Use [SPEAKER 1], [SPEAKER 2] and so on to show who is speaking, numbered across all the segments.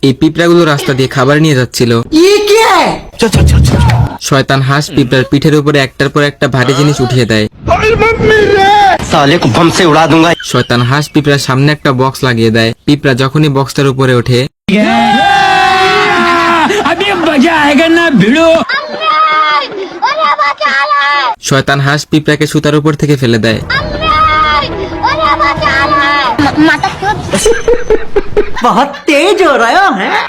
[SPEAKER 1] এই পিঁপড়াগুলো রাস্তা দিয়ে খাবার নিয়ে যাচ্ছিল। শয়তান হাঁস পিঁপড়ার পিঠের উপরে একটার পর একটা ভারী জিনিস উঠিয়ে দেয়। শয়তান হাঁস পিঁপড়ার সামনে একটা বক্স লাগিয়ে দেয়। পিঁপড়া যখনই বক্সটার উপরে ওঠে, শয়তান হাঁস পিঁপড়াকে সুতার উপর থেকে ফেলে দেয়।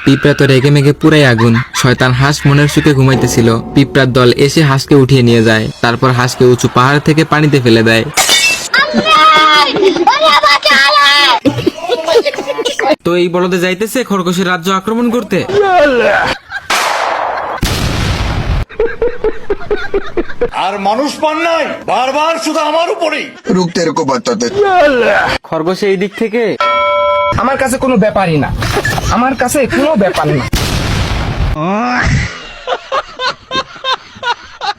[SPEAKER 1] পিঁপড়া তো রেগে মেগে পুরাই আগুন। শয়তান হাঁস মনের সুখে ঘুমাইতেছিল। পিঁপড়ার দল এসে হাঁসকে উঠিয়ে নিয়ে যায়। তারপর হাঁসকে উঁচু পাহাড় থেকে পানিতে ফেলে দেয়। তো এই বলদে যাইতেছে খরগোশের রাজ্য আক্রমণ করতে।
[SPEAKER 2] আর মানুষ পান নাই, বারবার শুধু আমার উপরেই।
[SPEAKER 3] रुक तेरे को बताते।
[SPEAKER 1] খরগোশ এই দিক থেকে
[SPEAKER 4] আমার কাছে কোনো ব্যাপারই না, আমার কাছে কোনো ব্যাপার না।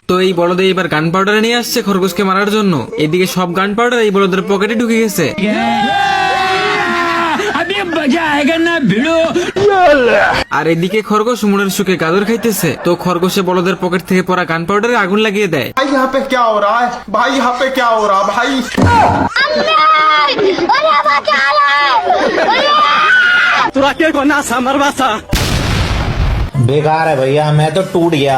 [SPEAKER 1] তো এই বলদে এবার গান পাউডার নিয়ে আসছে খরগোশকে মারার জন্য। এদিকে সব গান পাউডার এই বলদের পকেটে ঢুকে গেছে। আর এদিকে খরগোশ মনের সুখে গাজর খাইতেছে। তো খরগোশে বলদের পকেট থেকে পড়া গান পাউডারে আগুন লাগিয়ে দেয়।
[SPEAKER 5] भाई यहाँ पे क्या हो रहा है भाई, यहाँ पे क्या हो रहा है भाई।
[SPEAKER 6] बेकार है भैया, मैं तो टूट गया।